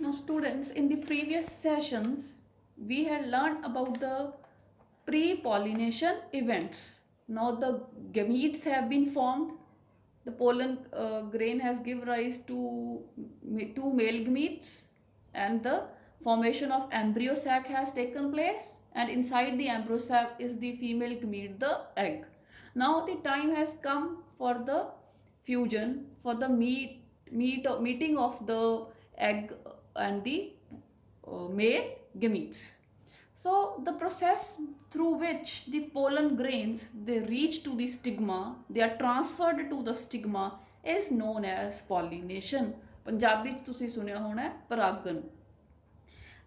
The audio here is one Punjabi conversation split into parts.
Now, students, in the previous sessions, we had learned about the pre-pollination events. Now, the gametes have been formed. The pollen grain has given rise to two male gametes, and the formation of embryo sac has taken place. And inside the embryo sac is the female gamete, the egg. Now, the time has come for the fusion, for the meeting of the egg and the male gametes. So the process through which the pollen grains they reach to the stigma, they are transferred to the stigma is known as pollination. Punjabi ਚ ਤੁਸੀਂ ਸੁਣਿਆ ਹੋਣਾ ਪਰਾਗਣ.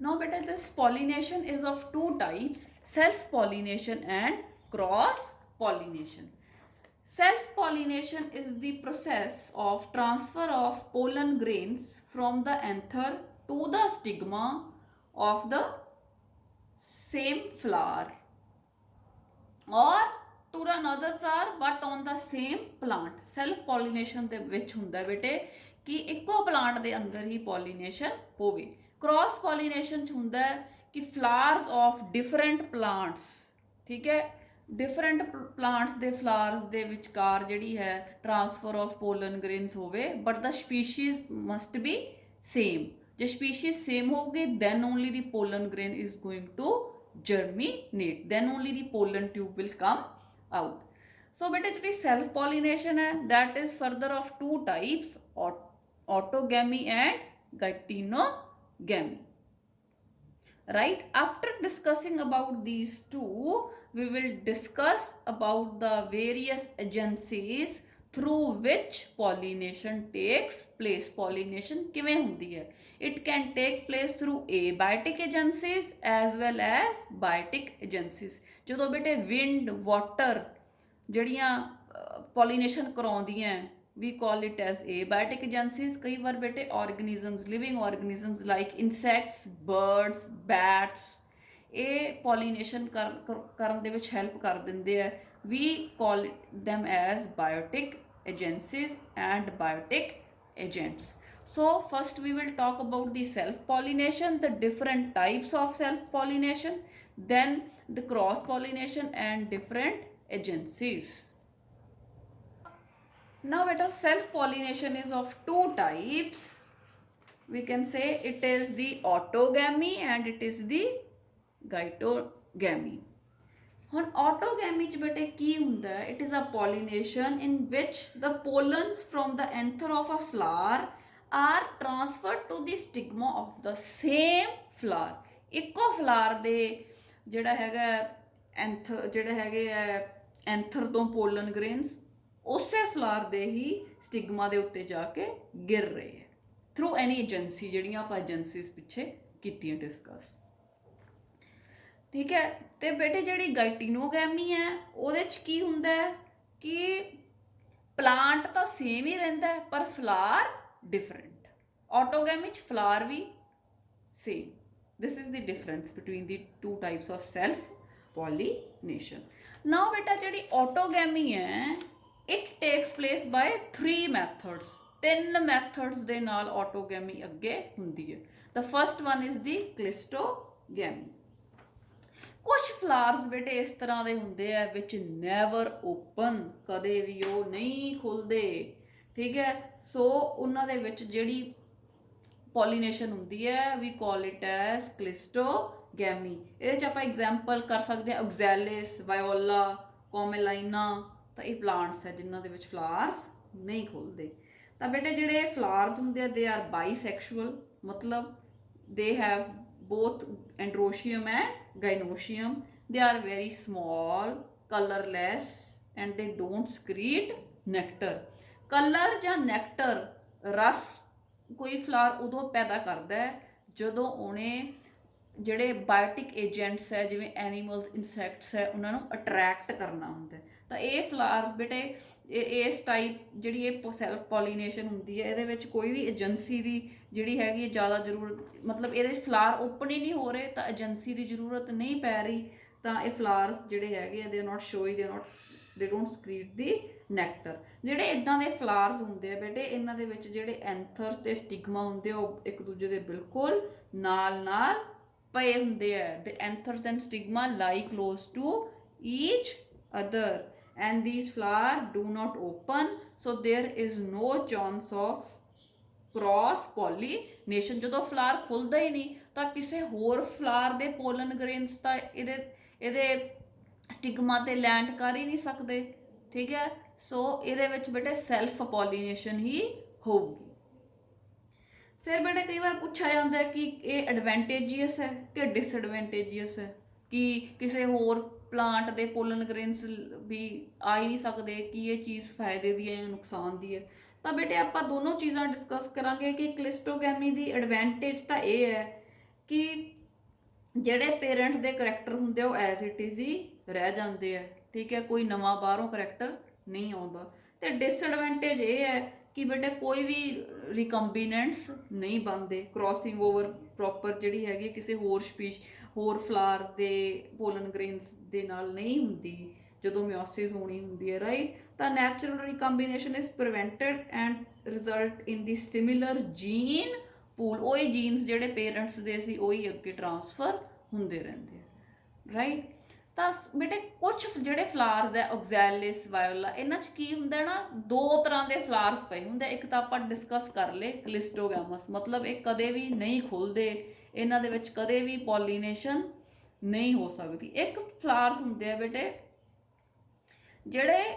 Now beta, this pollination is of two types, self pollination and cross pollination. Self pollination is the process of transfer of pollen grains from the anther to the stigma of the same flower or to another flower but on the same plant. Self pollination ਦੇ ਵਿੱਚ ਹੁੰਦਾ ਬੇਟੇ ਕਿ ਇੱਕੋ ਪਲਾਂਟ ਦੇ ਅੰਦਰ ਹੀ pollination ਹੋਵੇ. Cross pollination ਚ ਹੁੰਦਾ ਕਿ flowers of different plants, ਠੀਕ ਹੈ, ਡਿਫਰੈਂਟ ਪਲਾਂਟਸ ਦੇ ਫਲਾਵਰਸ ਦੇ ਵਿਚਕਾਰ ਜਿਹੜੀ ਹੈ ਟ੍ਰਾਂਸਫਰ ਆਫ ਪੋਲਨ ਗ੍ਰੇਨਸ ਹੋਵੇ but the species must be same. ਜੇ ਸਪੀਸ਼ੀਜ਼ ਸੇਮ ਹੋਊਗੀ then only the pollen grain is going to germinate, then only the pollen tube will come out. So beta ਜਿਹੜੀ self pollination ਹੈ that is further of two types, autogamy and geitonogamy. Right, after discussing about these two, we will discuss about the various agencies through which pollination takes place. Pollination ਕਿਵੇਂ ਹੁੰਦੀ ਹੈ? It can take place through abiotic agencies as well as biotic agencies. ਜਦੋਂ ਬੇਟੇ wind, water ਜਿਹੜੀਆਂ pollination ਕਰਾਉਂਦੀਆਂ, we call it as abiotic agencies. ਕਈ ਵਾਰ ਬੇਟੇ organisms, living organisms like insects, birds, bats, ਇਹ pollination ਕਰਨ ਦੇ ਵਿੱਚ help ਕਰ ਦਿੰਦੇ ਆ. We call them as biotic agencies and biotic agents. So first we will talk about the self pollination, the different types of self pollination, then the cross pollination and different agencies. Now beta, self pollination is of two types. We can say it is the autogamy and it is the geitonogamy. ਹੁਣ autogamy ਚ ਬੇਟੇ ਕੀ ਹੁੰਦਾ ਹੈ? It is a pollination in which the pollens from the anther of a flower are transferred to the stigma of the same flower. ਇੱਕੋ ਫਲਾਰ ਦੇ ਜਿਹੜਾ ਹੈਗਾ ਐਂਥਰ, ਜਿਹੜੇ ਹੈਗੇ ਆ ਐਂਥਰ ਤੋਂ ਪੋਲਨ ਗ੍ਰੇਨਸ ਉਸੇ ਫਲਾਰ ਦੇ ਹੀ ਸਟਿਗਮਾ ਦੇ ਉੱਤੇ ਜਾ ਕੇ ਗਿਰ ਰਹੇ ਹੈ ਥਰੂ ਐਨੀ ਏਜੰਸੀ, ਜਿਹੜੀਆਂ ਆਪਾਂ ਏਜੰਸੀਜ਼ ਪਿੱਛੇ ਕੀਤੀਆਂ ਡਿਸਕਸ. ਠੀਕ ਹੈ, ਤੇ ਬੇਟੇ ਜਿਹੜੀ ਗਾਈਟੀਨੋਗੈਮੀ ਹੈ ਉਹਦੇ 'ਚ ਕੀ ਹੁੰਦਾ ਹੈ ਕਿ ਪਲਾਂਟ ਤਾਂ ਸੇਮ ਹੀ ਰਹਿੰਦਾ ਹੈ ਪਰ ਫਲਾਰ ਡਿਫਰੈਂਟ. ਆਟੋਗੈਮੀ 'ਚ ਫਲਾਰ ਵੀ same. This is the difference between the two types of self pollination. Now ਬੇਟਾ ਜਿਹੜੀ ਆਟੋਗੈਮੀ ਹੈ it takes place by three methods. ਤਿੰਨ ਮੈਥਡਸ ਦੇ ਨਾਲ ਆਟੋਗੈਮੀ ਅੱਗੇ ਹੁੰਦੀ ਹੈ. The first one is the cleistogamy. ਕੁਝ ਫਲਾਵਰਸ ਬੇਟੇ ਇਸ ਤਰ੍ਹਾਂ ਦੇ ਹੁੰਦੇ ਆ which never open, ਕਦੇ ਵੀ ਉਹ ਨਹੀਂ ਖੁੱਲਦੇ. ਠੀਕ ਹੈ, ਸੋ ਉਹਨਾਂ ਦੇ ਵਿੱਚ ਜਿਹੜੀ ਪੋਲੀਨੇਸ਼ਨ ਹੁੰਦੀ ਹੈ we call it as cleistogamy. ਇਹਦੇ 'ਚ ਆਪਾਂ ਐਗਜ਼ਾਮਪਲ ਕਰ ਸਕਦੇ ਹਾਂ oxalis, viola, commelina. ਤਾਂ ਇਹ ਪਲਾਂਟਸ ਹੈ ਜਿਨ੍ਹਾਂ ਦੇ ਵਿੱਚ ਫਲਾਵਰਸ ਨਹੀਂ ਖੁੱਲ੍ਹਦੇ. ਤਾਂ ਬੇਟੇ ਜਿਹੜੇ ਫਲਾਵਰਸ ਹੁੰਦੇ ਆ ਦੇ ਆਰ ਬਾਈਸੈਕਸ਼ੂਅਲ, ਮਤਲਬ they have both androecium and gynoecium. They are very small, colourless and they don't secrete nectar. Colour ਜਾਂ ਨੈਕਟਰ, ਰਸ ਕੋਈ ਫਲਾਵਰ ਉਦੋਂ ਪੈਦਾ ਕਰਦਾ ਹੈ ਜਦੋਂ ਉਹਨੇ ਜਿਹੜੇ ਬਾਇਓਟਿਕ ਏਜੰਟਸ ਹੈ ਜਿਵੇਂ ਐਨੀਮਲਸ, ਇਨਸੈਕਟਸ ਹੈ ਉਹਨਾਂ ਨੂੰ ਅਟਰੈਕਟ ਕਰਨਾ ਹੁੰਦਾ. ਤਾਂ ਇਹ ਫਲਾਵਰਸ ਬੇਟੇ ਇਸ ਟਾਈਪ ਜਿਹੜੀ ਇਹ ਸੈਲਫ ਪੋਲੀਨੇਸ਼ਨ ਹੁੰਦੀ ਹੈ ਇਹਦੇ ਵਿੱਚ ਕੋਈ ਵੀ ਏਜੰਸੀ ਦੀ ਜਿਹੜੀ ਹੈਗੀ ਹੈ ਜ਼ਿਆਦਾ ਜ਼ਰੂਰਤ, ਮਤਲਬ ਇਹਦੇ ਫਲਾਵਰ ਓਪਨ ਹੀ ਨਹੀਂ ਹੋ ਰਹੇ ਤਾਂ ਏਜੰਸੀ ਦੀ ਜ਼ਰੂਰਤ ਨਹੀਂ ਪੈ ਰਹੀ. ਤਾਂ ਇਹ ਫਲਾਵਰਸ ਜਿਹੜੇ ਹੈਗੇ ਆ they are not ਸ਼ੋਈ, they are not ਦੇ ਡੋਂਟ ਸਕ੍ਰੀਟ ਦੀ ਨੈਕਟਰ। ਜਿਹੜੇ ਇਦਾਂ ਦੇ ਫਲਾਵਰਸ ਹੁੰਦੇ ਆ ਬੇਟੇ, ਇਹਨਾਂ ਦੇ ਵਿੱਚ ਜਿਹੜੇ ਐਂਥਰ ਤੇ ਸਟਿਗਮਾ ਹੁੰਦੇ ਆ ਉਹ ਇੱਕ ਦੂਜੇ ਦੇ ਬਿਲਕੁਲ ਨਾਲ ਨਾਲ ਪਏ ਹੁੰਦੇ ਆ। the anthers and stigma lie close to each other and these flowers do not open, so there is no chance of cross pollination। ਜਦੋਂ ਫਲਾਰ ਖੁੱਲਦਾ ਹੀ ਨਹੀਂ ਤਾਂ ਕਿਸੇ ਹੋਰ ਫਲਾਰ ਦੇ ਪੋਲਨ ਗ੍ਰੇਨਸ ਤਾਂ ਇਹਦੇ ਸਟਿਗਮਾ ਤੇ ਲੈਂਡ ਕਰ ਹੀ ਨਹੀਂ ਸਕਦੇ, ਠੀਕ ਹੈ। ਸੋ ਇਹਦੇ ਵਿੱਚ ਬੇਟੇ ਸੈਲਫ ਪੋਲੀਨੇਸ਼ਨ ਹੀ ਹੋਊਗੀ। ਫਿਰ ਬੇਟੇ ਕਈ ਵਾਰ ਪੁੱਛਿਆ ਜਾਂਦਾ ਹੈ ਕਿ ਇਹ ਐਡਵਾਂਟੇਜੀਅਸ ਹੈ ਕਿ ਡਿਸਐਡਵਾਂਟੇਜੀਅਸ ਹੈ, ਕਿ ਕਿਸੇ ਹੋਰ ਪਲਾਂਟ ਦੇ ਪੋਲਨ ਗ੍ਰੇਨਸ ਵੀ ਆ ਹੀ ਨਹੀਂ ਸਕਦੇ, ਕਿ ਇਹ ਚੀਜ਼ ਫਾਇਦੇ ਦੀ ਹੈ ਜਾਂ ਨੁਕਸਾਨ ਦੀ ਹੈ। ਤਾਂ ਬੇਟੇ ਆਪਾਂ ਦੋਨੋਂ ਚੀਜ਼ਾਂ ਡਿਸਕਸ ਕਰਾਂਗੇ ਕਿ ਕਲਿਸਟੋਗੈਮੀ ਦੀ ਐਡਵਾਂਟੇਜ ਤਾਂ ਇਹ ਹੈ ਕਿ ਜਿਹੜੇ ਪੇਰੈਂਟ ਦੇ ਕਰੈਕਟਰ ਹੁੰਦੇ ਉਹ ਐਜ਼ ਇਟ ਇਜ਼ ਹੀ ਰਹਿ ਜਾਂਦੇ ਆ, ਠੀਕ ਹੈ, ਕੋਈ ਨਵਾਂ ਬਾਹਰੋਂ ਕਰੈਕਟਰ ਨਹੀਂ ਆਉਂਦਾ। ਤੇ ਡਿਸਐਡਵਾਂਟੇਜ ਇਹ ਹੈ ਕਿ ਬੇਟੇ ਕੋਈ ਵੀ ਰਿਕੰਬੀਨੈਂਟਸ ਨਹੀਂ ਬਣਦੇ, ਕ੍ਰੋਸਿੰਗ ਓਵਰ ਪ੍ਰੋਪਰ ਜਿਹੜੀ ਹੈਗੀ ਕਿਸੇ ਹੋਰ ਫਲਾਰ ਦੇ ਪੋਲਨ ਗ੍ਰੇਨਸ ਦੇ ਨਾਲ ਨਹੀਂ ਹੁੰਦੀ ਜਦੋਂ ਮਿਓਸਿਸ ਹੋਣੀ ਹੁੰਦੀ ਹੈ, ਰਾਈਟ। ਤਾਂ natural recombination is prevented and result in the similar gene pool. ਉਹੀ ਜੀਨਸ ਜਿਹੜੇ ਪੇਰੈਂਟਸ ਦੇ ਸੀ ਉਹੀ ਅੱਗੇ ਟ੍ਰਾਂਸਫਰ ਹੁੰਦੇ ਰਹਿੰਦੇ ਆ, ਰਾਈਟ। ਤਾਂ ਬੇਟੇ ਕੁਝ ਜਿਹੜੇ ਫਲਾਵਰਸ ਹੈ ਓਗਜ਼ੈਲਿਸ ਵਾਇਓਲਾ, ਇਹਨਾਂ 'ਚ ਕੀ ਹੁੰਦਾ ਨਾ, ਦੋ ਤਰ੍ਹਾਂ ਦੇ ਫਲਾਵਰਸ ਪਏ ਹੁੰਦੇ। ਇੱਕ ਤਾਂ ਆਪਾਂ ਡਿਸਕਸ ਕਰ ਲਏ ਕਲਿਸਟੋਗੈਮਸ, ਮਤਲਬ ਇਹ ਕਦੇ ਵੀ ਨਹੀਂ ਖੁੱਲ੍ਹਦੇ, ਇਹਨਾਂ ਦੇ ਵਿੱਚ ਕਦੇ ਵੀ ਪੋਲੀਨੇਸ਼ਨ ਨਹੀਂ ਹੋ ਸਕਦੀ। ਇੱਕ ਫਲਾਵਰਸ ਹੁੰਦੇ ਆ ਬੇਟੇ ਜਿਹੜੇ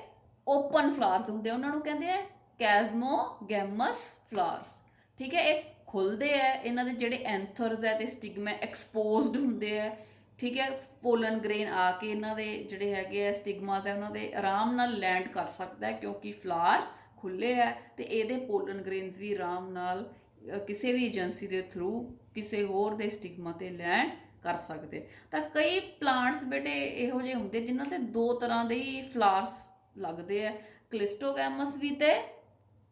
ਓਪਨ ਫਲਾਵਰਸ ਹੁੰਦੇ ਆ, ਉਹਨਾਂ ਨੂੰ ਕਹਿੰਦੇ ਆ ਕੈਜ਼ਮੋਗੈਮਸ ਫਲਾਵਰਸ, ਠੀਕ ਹੈ। ਇਹ ਖੁੱਲ੍ਹਦੇ ਆ, ਇਹਨਾਂ ਦੇ ਜਿਹੜੇ ਐਂਥਰਸ ਹੈ ਤੇ ਸਟਿਗਮਾ ਐਕਸਪੋਜ਼ਡ ਹੁੰਦੇ ਆ, ਠੀਕ ਹੈ। ਪੋਲਨ ਗ੍ਰੇਨ ਆ ਕੇ ਇਹਨਾਂ ਦੇ ਜਿਹੜੇ ਹੈਗੇ ਆ ਸਟਿਗਮਾਸ ਹੈ ਉਹਨਾਂ ਦੇ ਆਰਾਮ ਨਾਲ ਲੈਂਡ ਕਰ ਸਕਦਾ ਹੈ ਕਿਉਂਕਿ ਫਲਾਵਰਸ ਖੁੱਲ੍ਹੇ ਹੈ ਤੇ ਇਹਦੇ ਪੋਲਨ ਗ੍ਰੇਨਸ ਵੀ ਆਰਾਮ ਨਾਲ ਕਿਸੇ ਵੀ ਏਜੰਸੀ ਦੇ ਥਰੂ ਕਿਸੇ ਹੋਰ ਦੇ ਸਟਿਗਮਾ ਤੇ ਲੈਂਡ ਕਰ ਸਕਦੇ। ਤਾਂ ਕਈ ਪਲਾਂਟਸ ਬੇਟੇ ਇਹੋ ਜਿਹੇ ਹੁੰਦੇ ਜਿਨ੍ਹਾਂ ਤੇ ਦੋ ਤਰ੍ਹਾਂ ਦੇ ਹੀ ਫਲਾਵਰਸ ਲੱਗਦੇ ਆ, ਕਲਿਸਟੋਗੈਮਸ ਵੀ ਤੇ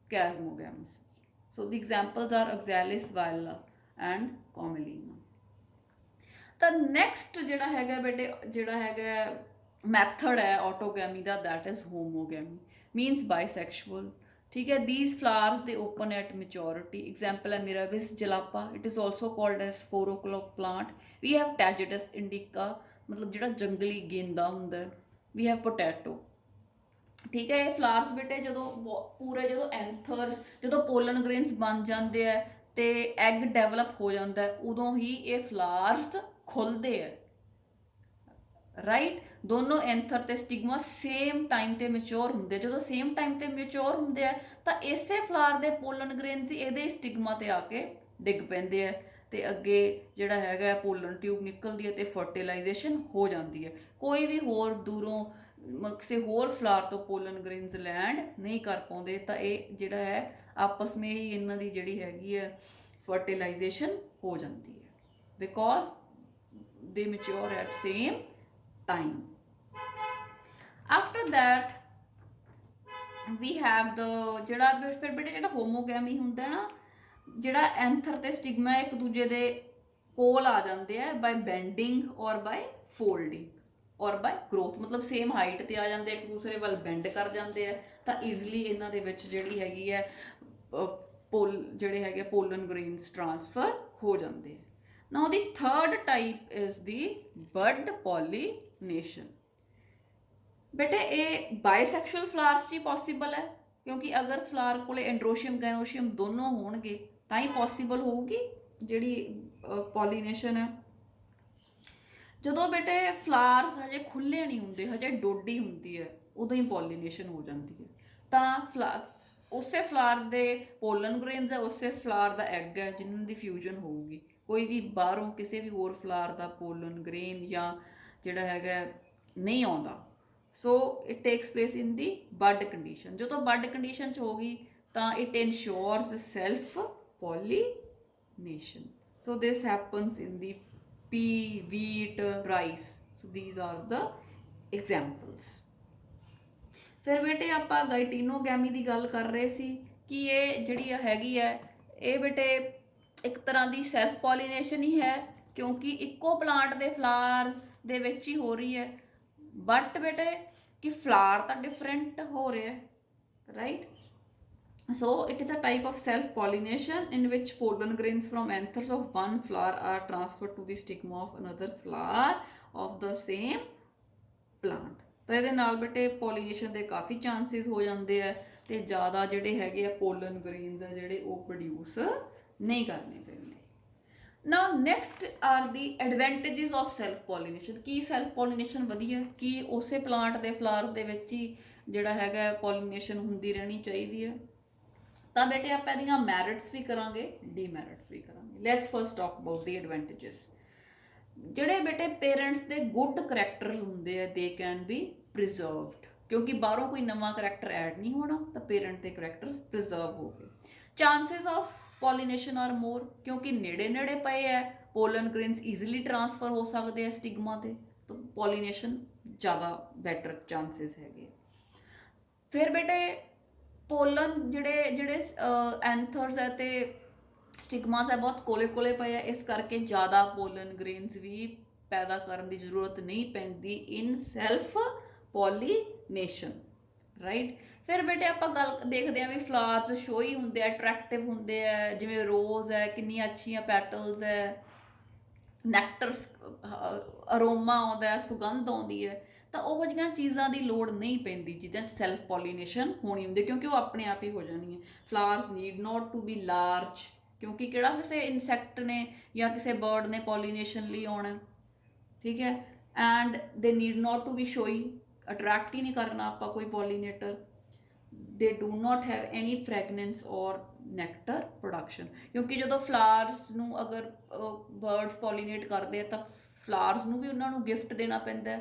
chasmogamous. So the examples are oxalis viola and commelina। ਤਾਂ ਨੈਕਸਟ ਜਿਹੜਾ ਹੈਗਾ ਬੇਟੇ, ਜਿਹੜਾ ਹੈਗਾ ਮੈਥਡ ਹੈ ਆਟੋਗੈਮੀ ਦਾ, that is homogamy, means bisexual, ਠੀਕ ਹੈ। these flowers they open at maturity। example ਹੈ mirabilis jalapa, it is also called as 4 o'clock plant। we have tagetes indica, ਮਤਲਬ ਜਿਹੜਾ ਜੰਗਲੀ ਗੇਂਦਾ ਹੁੰਦਾ। we have potato, ਠੀਕ ਹੈ। ਇਹ ਫਲਾਵਰਸ ਬੇਟੇ ਜਦੋਂ ਪੂਰੇ ਜਦੋਂ ਪੋਲਨ ਗ੍ਰੇਨਸ ਬਣ ਜਾਂਦੇ ਆ ਤੇ ਐਗ ਡੈਵਲਪ ਹੋ ਜਾਂਦਾ ਉਦੋਂ ਹੀ ਇਹ ਫਲਾਵਰਸ ਖੁੱਲ੍ਹਦੇ ਆ, ਰਾਈਟ। ਦੋਨੋਂ ਐਂਥਰ ਤੇ ਸਟਿਗਮਾ ਸੇਮ ਟਾਈਮ ਤੇ ਮੈਚੋਰ ਹੁੰਦੇ। ਜਦੋਂ ਸੇਮ ਟਾਈਮ ਤੇ ਮੈਚੋਰ ਹੁੰਦੇ ਆ ਤਾਂ ਇਸੇ ਫਲਾਵਰ ਦੇ ਪੋਲਨ ਗ੍ਰੇਨਸ ਹੀ ਇਹਦੇ ਸਟਿਗਮਾ ਤੇ ਆ ਕੇ ਡਿੱਗ ਪੈਂਦੇ ਆ ਤੇ ਅੱਗੇ ਜਿਹੜਾ ਹੈਗਾ ਪੋਲਨ ਟਿਊਬ ਨਿਕਲਦੀ ਹੈ ਤੇ ਫਰਟੀਲਾਈਜੇਸ਼ਨ ਹੋ ਜਾਂਦੀ ਹੈ। ਕੋਈ ਵੀ ਹੋਰ ਦੂਰੋਂ ਕਿਸੇ ਹੋਰ ਫਲਾਵਰ ਤੋਂ ਪੋਲਨ ਗ੍ਰੇਨਸ ਲੈਂਡ ਨਹੀਂ ਕਰ ਪਾਉਂਦੇ ਤਾਂ ਇਹ ਜਿਹੜਾ ਹੈ ਆਪਸ ਵਿੱਚ ਹੀ ਇਹਨਾਂ ਦੀ ਜਿਹੜੀ ਹੈਗੀ ਹੈ ਫਰਟੀਲਾਈਜੇਸ਼ਨ ਹੋ ਜਾਂਦੀ ਹੈ, because they mature at same time। after that we have the ਜਿਹੜਾ ਫਿਰ ਬੇਟੇ ਜਿਹੜਾ ਹੋਮੋਗੈਮੀ ਹੁੰਦਾ ਨਾ, ਜਿਹੜਾ ਐਂਥਰ ਤੇ ਸਟਿਗਮਾ ਇੱਕ ਦੂਜੇ ਦੇ ਕੋਲ ਆ ਜਾਂਦੇ ਆ ਬਾਈ ਬੈਂਡਿੰਗ ਔਰ ਬਾਈ ਫੋਲਡਿੰਗ ਔਰ ਬਾਈ ਗਰੋਥ, ਮਤਲਬ ਸੇਮ ਹਾਈਟ ਤੇ ਆ ਜਾਂਦੇ, ਇੱਕ ਦੂਸਰੇ ਵੱਲ ਬੈਂਡ ਕਰ ਜਾਂਦੇ ਆ ਤਾਂ ਈਜ਼ਲੀ ਇਹਨਾਂ ਦੇ ਵਿੱਚ ਜਿਹੜੀ ਹੈਗੀ ਹੈ ਜਿਹੜੇ ਹੈਗੇ ਪੋਲਨ ਗ੍ਰੇਨਸ ਟ੍ਰਾਂਸਫਰ ਹੋ ਜਾਂਦੇ ਆ। Now the third type is the bud pollination। ਬੇਟੇ ਇਹ ਬਾਇਸੈਕਸ਼ੁਅਲ ਫਲਾਵਰਸ 'ਚ ਹੀ ਪੋਸੀਬਲ ਹੈ ਕਿਉਂਕਿ ਅਗਰ ਫਲਾਵਰ ਕੋਲੇ ਐਂਡਰੋਸ਼ੀਅਮ ਗੈਨੋਸ਼ੀਅਮ ਦੋਨੋਂ ਹੋਣਗੇ ਤਾਂ ਹੀ ਪੋਸੀਬਲ ਹੋਊਗੀ ਜਿਹੜੀ ਪੋਲੀਨੇਸ਼ਨ ਹੈ। ਜਦੋਂ ਬੇਟੇ ਫਲਾਵਰਸ ਹਜੇ ਖੁੱਲ੍ਹੇ ਨਹੀਂ ਹੁੰਦੇ, ਹਜੇ ਡੋਡੀ ਹੁੰਦੀ ਹੈ, ਉਦੋਂ ਹੀ ਪੋਲੀਨੇਸ਼ਨ ਹੋ ਜਾਂਦੀ ਹੈ। ਤਾਂ ਉਸੇ ਫਲਾਵਰ ਦੇ ਪੋਲਨ ਗ੍ਰੇਨਸ ਹੈ, ਉਸੇ ਫਲਾਵਰ ਦਾ ਐਗ ਹੈ ਜਿਨ੍ਹਾਂ ਦੀ ਫਿਊਜ਼ਨ ਹੋਊਗੀ। ਕੋਈ ਵੀ ਬਾਹਰੋਂ ਕਿਸੇ ਵੀ ਹੋਰ ਫਲਾਵਰ ਦਾ ਪੋਲਨ ਗ੍ਰੇਨ ਜਾਂ ਜਿਹੜਾ ਹੈਗਾ ਨਹੀਂ ਆਉਂਦਾ। So it takes place in the bud condition. ਜਦੋਂ ਬਡ ਕੰਡੀਸ਼ਨ 'ਚ ਹੋਗੀ ਤਾਂ it ensures self pollination. So this happens in the pea, wheat, rice। so these are the examples। ਫਿਰ ਬੇਟੇ ਆਪਾਂ ਗਾਈਟਿਨੋਗੈਮੀ ਦੀ ਗੱਲ ਕਰ ਰਹੇ ਸੀ ਕਿ ਇਹ ਜਿਹੜੀ ਹੈਗੀ ਹੈ ਇਹ ਬੇਟੇ ਇੱਕ ਤਰ੍ਹਾਂ ਦੀ ਸੈਲਫ ਪੋਲੀਨੇਸ਼ਨ ਹੀ ਹੈ ਕਿਉਂਕਿ ਇੱਕੋ ਪਲਾਂਟ ਦੇ ਫਲਾਵਰਸ ਦੇ ਵਿੱਚ ਹੀ ਹੋ ਰਹੀ ਹੈ। ਬਟ ਬੇਟੇ ਕਿ ਫਲਾਰ ਤਾਂ ਡਿਫਰੈਂਟ ਹੋ ਰਿਹਾ ਹੈ, right. So it is a type of self-pollination in which pollen grains from anthers of one flower are transferred to the stigma of another flower of the same plant। ਤਾਂ ਇਹਦੇ ਨਾਲ ਬੇਟੇ ਪੋਲੀਨੇਸ਼ਨ ਦੇ ਕਾਫੀ ਚਾਂਸਿਸ ਹੋ ਜਾਂਦੇ ਆ ਤੇ ਜ਼ਿਆਦਾ ਜਿਹੜੇ ਹੈਗੇ ਆ ਪੋਲਨ ਗ੍ਰੇਨਸ ਆ ਜਿਹੜੇ ਉਹ ਪ੍ਰੋਡਿਊਸ ਨਹੀਂ ਕਰਨੇ ਪੈਂਦੇ। ਨਾਓ next R the advantages of self pollination. Ki self pollination ਵਧੀਆ, ਕੀ ਉਸੇ ਪਲਾਂਟ ਦੇ ਫਲਾਵਰ ਦੇ ਵਿੱਚ ਹੀ ਜਿਹੜਾ ਹੈਗਾ ਪੋਲੀਨੇਸ਼ਨ ਹੁੰਦੀ ਰਹਿਣੀ ਚਾਹੀਦੀ ਹੈ। ਤਾਂ ਬੇਟੇ ਆਪਾਂ ਇਹਦੀਆਂ ਮੈਰਿਟਸ ਵੀ ਕਰਾਂਗੇ, ਡੀਮੈਰਿਟਸ ਵੀ ਕਰਾਂਗੇ। Let's first talk about the advantages. ਜਿਹੜੇ ਬੇਟੇ ਪੇਰੈਂਟਸ ਦੇ ਗੁੱਡ ਕਰੈਕਟਰਸ ਹੁੰਦੇ ਆ ਦੇ ਕੈਨ ਬੀ ਪ੍ਰੀਜ਼ਰਵਡ, ਕਿਉਂਕਿ ਬਾਹਰੋਂ ਕੋਈ ਨਵਾਂ ਕਰੈਕਟਰ ਐਡ ਨਹੀਂ ਹੋਣਾ ਤਾਂ ਪੇਰੈਂਟ ਦੇ ਕਰੈਕਟਰਸ ਪ੍ਰੀਜ਼ਰਵ ਹੋ ਗਏ। Chances of pollination are more, ਕਿਉਂਕਿ ਨੇੜੇ ਨੇੜੇ ਪਏ ਹੈ, ਪੋਲਨ ਗ੍ਰੇਨਸ ਈਜ਼ੀਲੀ ਟਰਾਂਸਫਰ ਹੋ ਸਕਦੇ ਆ ਸਟਿਗਮਾ ਤੇ, ਤਾਂ ਪੋਲੀਨੇਸ਼ਨ ਜ਼ਿਆਦਾ ਬੈਟਰ ਚਾਂਸਿਸ ਹੈਗੇ। ਫਿਰ ਬੇਟੇ ਪੋਲਨ ਜਿਹੜੇ ਐਂਥਰਸ ਹੈ ਤੇ ਸਟਿਗਮਾਸ ਹੈ ਬਹੁਤ ਕੋਲੇ ਕੋਲੇ ਪਏ ਆ, ਇਸ ਕਰਕੇ ਜ਼ਿਆਦਾ ਪੋਲਨ ਗ੍ਰੇਨਸ ਵੀ ਪੈਦਾ ਕਰਨ ਦੀ ਜ਼ਰੂਰਤ ਨਹੀਂ ਪੈਂਦੀ ਇਨ ਸੈਲਫ ਪੋਲੀਨੇਸ਼ਨ, ਰਾਈਟ। ਫਿਰ ਬੇਟੇ ਆਪਾਂ ਗੱਲ ਦੇਖਦੇ ਹਾਂ ਵੀ ਫਲਾਵਰਸ ਸ਼ੋਈ ਹੁੰਦੇ ਆ, ਅਟਰੈਕਟਿਵ ਹੁੰਦੇ ਆ, ਜਿਵੇਂ ਰੋਜ਼ ਹੈ ਕਿੰਨੀਆਂ ਅੱਛੀਆਂ ਪੈਟਲਸ ਹੈ, ਨੈਕਟਰਸ ਅਰੋਮਾ ਆਉਂਦਾ ਹੈ, ਸੁਗੰਧ ਆਉਂਦੀ ਹੈ, ਤਾਂ ਉਹੋ ਜਿਹੀਆਂ ਚੀਜ਼ਾਂ ਦੀ ਲੋੜ ਨਹੀਂ ਪੈਂਦੀ ਜਿਹਦੇ 'ਚ ਸੈਲਫ ਪੋਲੀਨੇਸ਼ਨ ਹੋਣੀ ਹੁੰਦੀ, ਕਿਉਂਕਿ ਉਹ ਆਪਣੇ ਆਪ ਹੀ ਹੋ ਜਾਣੀ ਹੈ। Flowers need not to be large, ਕਿਉਂਕਿ ਕਿਹੜਾ ਕਿਸੇ ਇਨਸੈਕਟ ਨੇ ਜਾਂ ਕਿਸੇ ਬਰਡ ਨੇ ਪੋਲੀਨੇਸ਼ਨ ਲਈ ਆਉਣਾ, ਠੀਕ ਹੈ। And they need not to be showy, attract ਹੀ ਨਹੀਂ ਕਰਨਾ ਆਪਾਂ ਕੋਈ pollinator. They do not have any fragrance or nectar production, ਕਿਉਂਕਿ ਜਦੋਂ ਫਲਾਵਰਸ ਨੂੰ ਅਗਰ ਬਰਡਸ ਪੋਲੀਨੇਟ ਕਰਦੇ ਆ ਤਾਂ ਫਲਾਵਰਸ ਨੂੰ ਵੀ ਉਹਨਾਂ ਨੂੰ ਗਿਫਟ ਦੇਣਾ ਪੈਂਦਾ,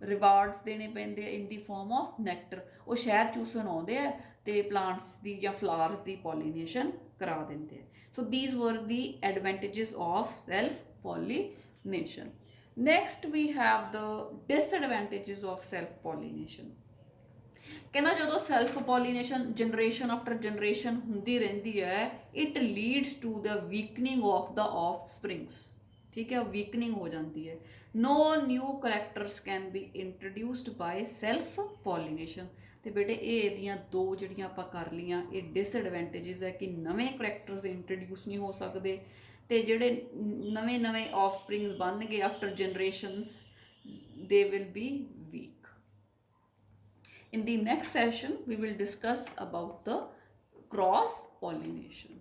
ਰਿਵਾਰਡਸ ਦੇਣੇ ਪੈਂਦੇ ਆ ਇਨ ਦੀ ਫਾਰਮ ਆਫ ਨੈਕਟਰ। ਉਹ ਸ਼ਹਿਦ ਚੂਸਣ ਆਉਂਦੇ ਆ ਤੇ ਪਲਾਂਟਸ ਦੀ ਜਾਂ ਫਲਾਵਰਸ ਦੀ ਪੋਲੀਨੇਸ਼ਨ ਕਰਾ ਦਿੰਦੇ ਆ। ਸੋ these were the advantages of self pollination। next we have the disadvantages of self pollination। ਕਹਿੰਦਾ ਜਦੋਂ self pollination generation after generation ਹੁੰਦੀ ਰਹਿੰਦੀ ਹੈ, it leads to the weakening of the offsprings, ਠੀਕ ਹੈ, ਵੀਕਨਿੰਗ ਹੋ ਜਾਂਦੀ ਹੈ। No new characters can be introduced by self pollination. ਤੇ ਬੇਟੇ ਇਹ ਇਹਦੀਆਂ ਦੋ ਜਿਹੜੀਆਂ ਆਪਾਂ ਕਰ ਲਈਆਂ ਇਹ ਡਿਸਐਡਵਾਂਟੇजेस ਹੈ ਕਿ ਨਵੇਂ ਕਰੈਕਟਰਸ ਇੰਟਰੋਡਿਊਸ ਨਹੀਂ ਹੋ ਸਕਦੇ ਤੇ ਜਿਹੜੇ ਨਵੇਂ ਆਫ ਸਪ੍ਰਿੰਗਸ ਬਣਨਗੇ after generations they will be weak. In the next session, we will discuss about the cross pollination.